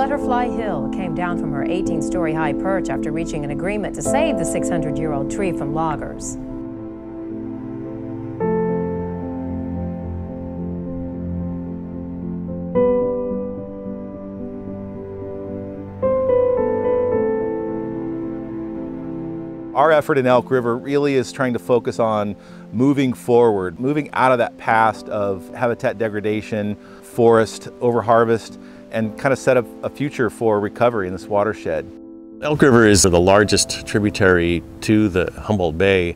Butterfly Hill came down from her 18-story high perch after reaching an agreement to save the 600-year-old tree from loggers. Our effort in Elk River really is trying to focus on moving forward, moving out of that past of habitat degradation, forest overharvest, and kind of set up a future for recovery in this watershed. Elk River is the largest tributary to the Humboldt Bay,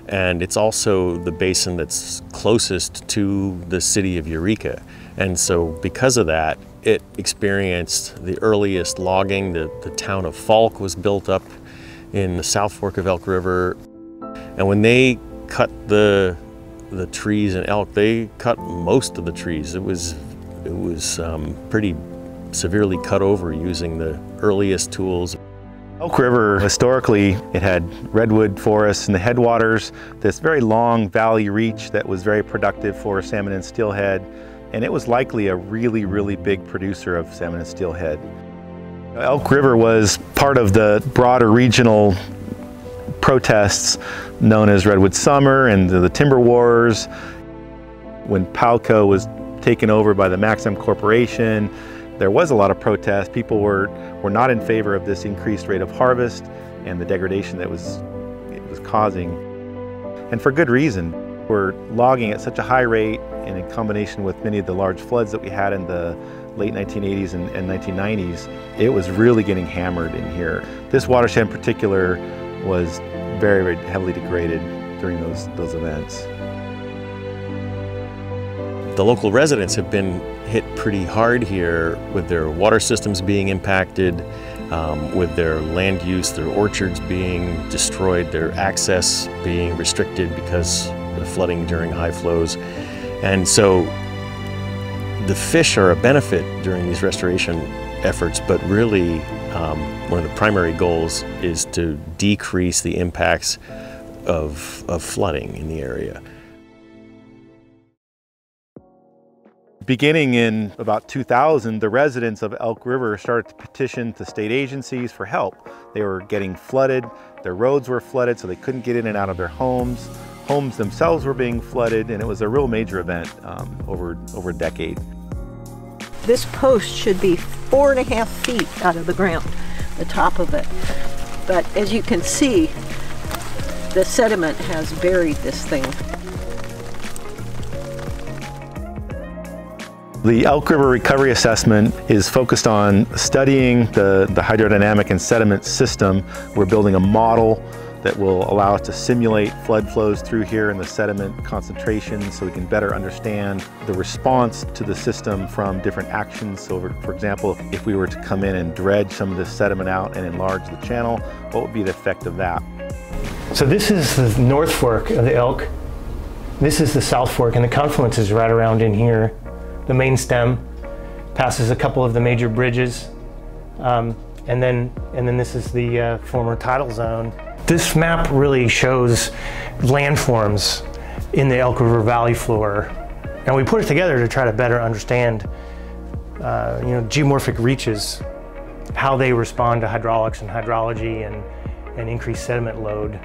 and it's also the basin that's closest to the city of Eureka. And so because of that, it experienced the earliest logging. The town of Falk was built up in the South Fork of Elk River. And when they cut the trees in Elk, they cut most of the trees. It was pretty severely cut over using the earliest tools. Elk River, historically, it had redwood forests in the headwaters, this very long valley reach that was very productive for salmon and steelhead, and it was likely a really, really big producer of salmon and steelhead. Elk River was part of the broader regional protests known as Redwood Summer and the Timber Wars. When Palco was taken over by the Maxim Corporation, there was a lot of protest. People were not in favor of this increased rate of harvest and the degradation that it was causing. And for good reason. We're logging at such a high rate, and in combination with many of the large floods that we had in the late 1980s and 1990s, it was really getting hammered in here. This watershed in particular was very, very heavily degraded during those events. The local residents have been hit pretty hard here with their water systems being impacted, with their land use, their orchards being destroyed, their access being restricted because of flooding during high flows. And so the fish are a benefit during these restoration efforts, but really one of the primary goals is to decrease the impacts of flooding in the area. Beginning in about 2000, the residents of Elk River started to petition to state agencies for help. They were getting flooded, their roads were flooded, so they couldn't get in and out of their homes. Homes themselves were being flooded, and it was a real major event over a decade. This post should be 4.5 feet out of the ground, the top of it. But as you can see, the sediment has buried this thing. The Elk River Recovery Assessment is focused on studying the hydrodynamic and sediment system. We're building a model that will allow us to simulate flood flows through here and the sediment concentrations so we can better understand the response to the system from different actions. So for example, if we were to come in and dredge some of this sediment out and enlarge the channel, what would be the effect of that? So this is the North Fork of the Elk. This is the South Fork, and the confluence is right around in here. The main stem passes a couple of the major bridges, and then this is the former tidal zone. This map really shows landforms in the Elk River Valley floor, and we put it together to try to better understand geomorphic reaches, how they respond to hydraulics and hydrology and increased sediment load.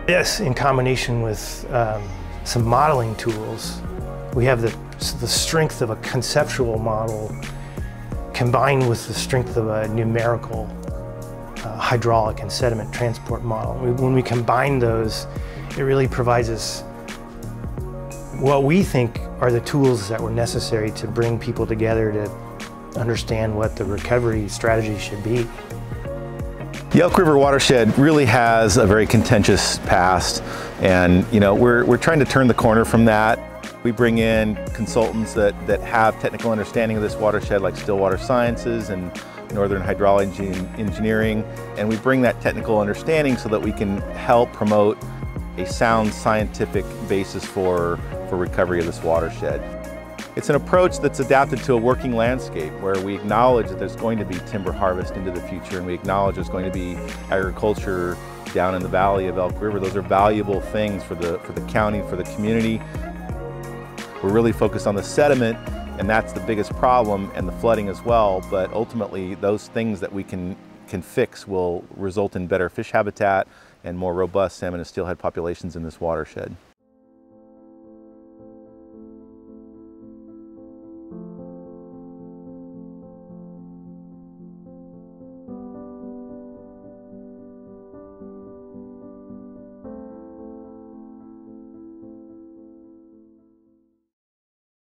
This, in combination with some modeling tools, we have the strength of a conceptual model combined with the strength of a numerical hydraulic and sediment transport model. When we combine those, it really provides us what we think are the tools that were necessary to bring people together to understand what the recovery strategy should be. The Elk River watershed really has a very contentious past, and we're trying to turn the corner from that. We bring in consultants that have technical understanding of this watershed, like Stillwater Sciences and Northern Hydrology and Engineering, and we bring that technical understanding so that we can help promote a sound scientific basis for recovery of this watershed. It's an approach that's adapted to a working landscape where we acknowledge that there's going to be timber harvest into the future, and we acknowledge there's going to be agriculture down in the valley of Elk River. Those are valuable things for the county, for the community. We're really focused on the sediment And that's the biggest problem, and the flooding as well, but ultimately those things that we can fix will result in better fish habitat and more robust salmon and steelhead populations in this watershed.